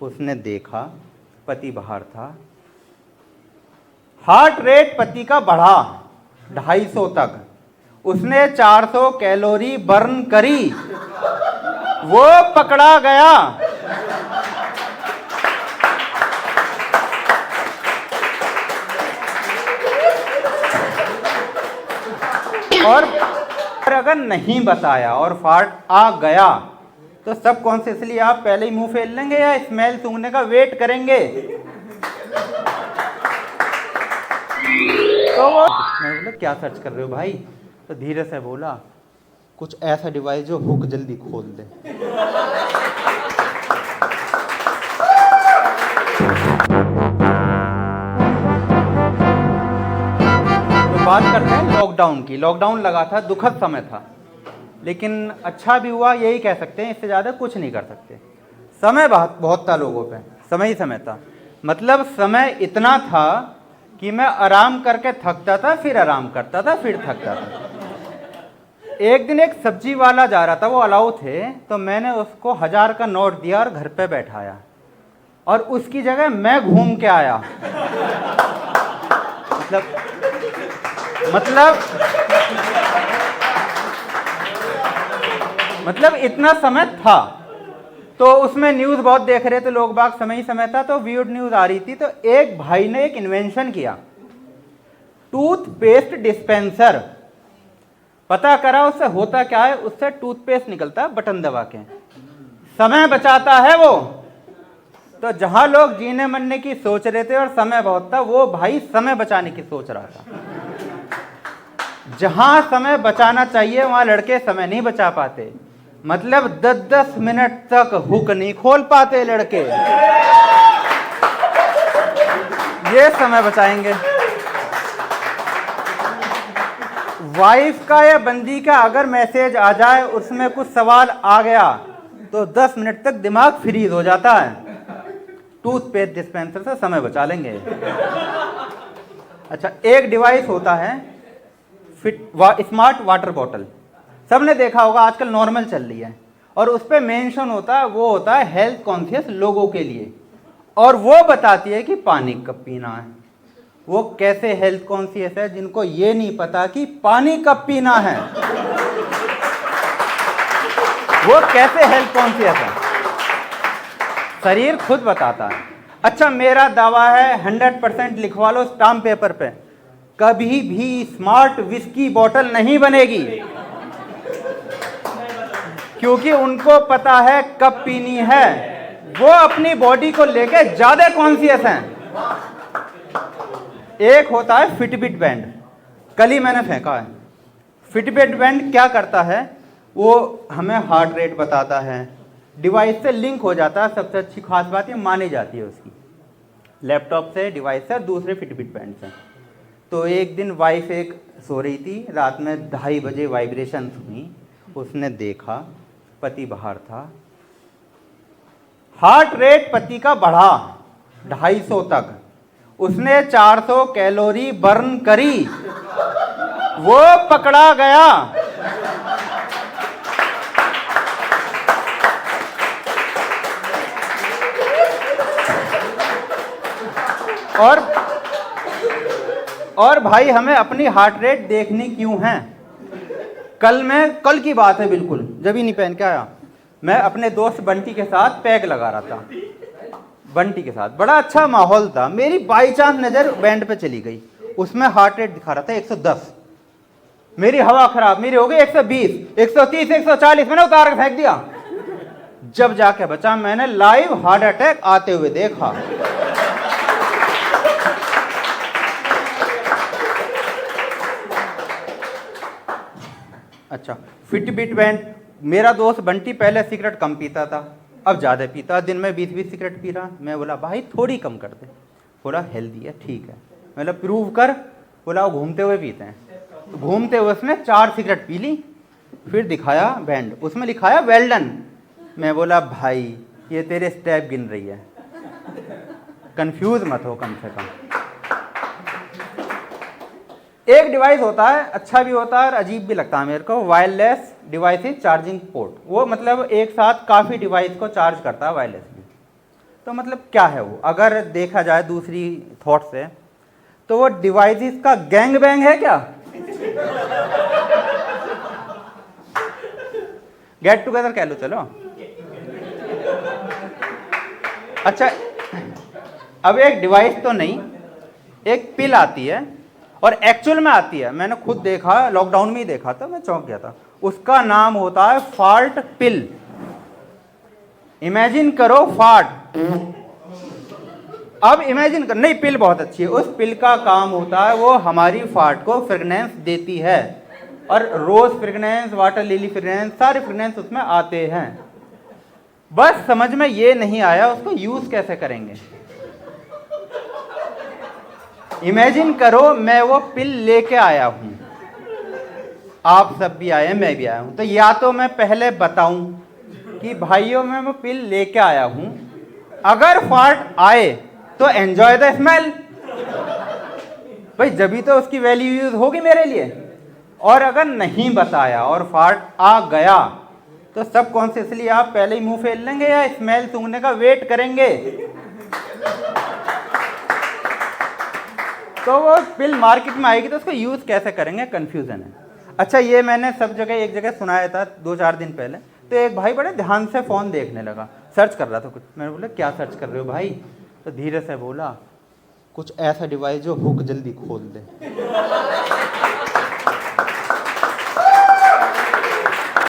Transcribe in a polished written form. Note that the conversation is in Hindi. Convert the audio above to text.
उसने देखा पति बाहर था। हार्ट रेट पति का बढ़ा 250 तक। उसने 400 कैलोरी बर्न करी। वो पकड़ा गया। और अगर नहीं बताया और फाट आ गया तो सबकॉन्शियसली आप पहले ही मुंह फेर लेंगे या स्मेल सूंघने का वेट करेंगे? तो वो मैं बोला क्या सर्च कर रहे हो भाई? तो धीरे से बोला कुछ ऐसा डिवाइस जो हुक जल्दी खोल दे। तो बात करते हैं लॉकडाउन की। लॉकडाउन लगा था, दुखद समय था, लेकिन अच्छा भी हुआ, यही कह सकते हैं। इससे ज़्यादा कुछ नहीं कर सकते। समय बहुत था लोगों पे, समय ही समय था। मतलब समय इतना था कि मैं आराम करके थकता था, फिर आराम करता था, फिर थकता था। एक दिन एक सब्जी वाला जा रहा था, वो अलाउ थे, तो मैंने उसको 1000 का नोट दिया और घर पे बैठाया और उसकी जगह मैं घूम के आया। मतलब इतना समय था। तो उसमें न्यूज़ बहुत देख रहे थे लोग बाग, समय ही समय था, तो वीड न्यूज़ आ रही थी। तो एक भाई ने एक इन्वेंशन किया, टूथपेस्ट डिस्पेंसर। पता करा उससे होता क्या है, उससे टूथपेस्ट निकलता है बटन दबा के, समय बचाता है वो। तो जहां लोग जीने मरने की सोच रहे थे और समय बहुत था, वो भाई समय बचाने की सोच रहा था। जहां समय बचाना चाहिए वहां लड़के समय नहीं बचा पाते। मतलब 10-10 मिनट तक हुक नहीं खोल पाते लड़के। ये समय बचाएंगे। वाइफ का या बंदी का अगर मैसेज आ जाए, उसमें कुछ सवाल आ गया, तो 10 मिनट तक दिमाग फ्रीज हो जाता है। टूथपेस्ट डिस्पेंसर से समय बचा लेंगे। अच्छा, एक डिवाइस होता है स्मार्ट वाटर बॉटल। सबने देखा होगा, आजकल नॉर्मल चल रही है, और उस पर मेंशन होता है, वो होता है हेल्थ कॉन्शियस लोगों के लिए, और वो बताती है कि पानी कब पीना है। वो कैसे हेल्थ कॉन्शियस है जिनको ये नहीं पता कि पानी कब पीना है? वो कैसे हेल्थ कॉन्शियस है? शरीर खुद बताता है। अच्छा, मेरा दावा है 100% लिखवा लो स्टाम्प पेपर पे, कभी भी स्मार्ट विस्की बोतल नहीं बनेगी, क्योंकि उनको पता है कब पीनी है। वो अपनी बॉडी को लेके ज्यादा कॉन्शियस हैं। एक होता है फिटबिट बैंड, कल ही मैंने फेंका है। फिटबिट बैंड क्या करता है, वो हमें हार्ट रेट बताता है, डिवाइस से लिंक हो जाता है। सबसे अच्छी खास बात ये मानी जाती है उसकी, लैपटॉप से, डिवाइस से, दूसरे फिटबिट बैंड से। तो एक दिन वाइफ एक सो रही थी, रात में 2:30 बजे वाइब्रेशन सुनी। उसने देखा पति बाहर था। हार्ट रेट पति का बढ़ा 250 तक। उसने 400 कैलोरी बर्न करी। वो पकड़ा गया। और भाई हमें अपनी हार्ट रेट देखनी क्यों है? कल की बात है बिल्कुल, जब ही नहीं पहन के आया, मैं अपने दोस्त बंटी के साथ पैग लगा रहा था। बंटी के साथ बड़ा अच्छा माहौल था। मेरी बाई चांस नजर बैंड पे चली गई, उसमें हार्ट रेट दिखा रहा था 110। मेरी हवा खराब, मेरी हो गई 120, 130, 140। मैंने उतार के फेंक दिया। जब जाके बचा, मैंने लाइव हार्ट अटैक आते हुए देखा। अच्छा, फिटबिट बैंड। मेरा दोस्त बंटी पहले सिगरेट कम पीता था, अब ज़्यादा पीता, दिन में 20-20 सिगरेट पी रहा। मैं बोला भाई थोड़ी कम कर दे। बोला हेल्दी है, ठीक है। मतलब प्रूव कर। बोला वो घूमते हुए पीते हैं। तो घूमते हुए उसने 4 सिगरेट पी ली, फिर दिखाया बैंड, उसमें लिखाया वेल्डन। मैं बोला भाई ये तेरे स्टेप गिन रही है, कंफ्यूज मत हो कम से कम। एक डिवाइस होता है, अच्छा भी होता है और अजीब भी लगता है मेरे को, वायरलेस डिवाइस चार्जिंग पोर्ट। वो मतलब एक साथ काफ़ी डिवाइस को चार्ज करता है वायरलेसली। तो मतलब क्या है वो, अगर देखा जाए दूसरी थॉट से, तो वो डिवाइसेस का गैंग बैंग है क्या? गेट टुगेदर कह लो चलो। अच्छा, अब एक डिवाइस तो नहीं, एक पिल आती है, और एक्चुअल में आती है, मैंने खुद देखा, लॉकडाउन में ही देखा था, मैं चौंक गया था। उसका नाम होता है फाल्ट पिल। इमेजिन करो फाल्ट, अब इमेजिन कर, नहीं पिल बहुत अच्छी है, उस पिल का काम होता है वो हमारी फाल्ट को फ्रेगनेंस देती है, और रोज फ्रेगनेंस, वाटर लिली फ्रेगनेंस, सारे फ्रेगनेंस उसमें आते हैं। बस समझ में ये नहीं आया उसको यूज कैसे करेंगे। इमेजिन करो मैं वो पिल लेके आया हूं, आप सब भी आए हैं, मैं भी आया हूं, तो या तो मैं पहले बताऊं कि भाइयों मैं वो पिल लेके आया हूं, अगर फाल्ट आए तो एंजॉय द स्मेल, भाई जब तो उसकी वैल्यू यूज होगी मेरे लिए। और अगर नहीं बताया और फाल्ट आ गया तो सब कॉन्शियसली आप पहले ही मुंह फेर लेंगे या स्मेल सूंघने का वेट करेंगे? तो वो पिल मार्केट में आएगी तो उसको यूज कैसे करेंगे, कंफ्यूजन है। अच्छा, ये मैंने सब जगह एक जगह सुनाया था 2-4 दिन पहले, तो एक भाई बड़े ध्यान से फोन देखने लगा, सर्च कर रहा था कुछ। मैंने बोला क्या सर्च कर रहे हो भाई? तो धीरे से बोला कुछ ऐसा डिवाइस जो हुक जल्दी खोल दे।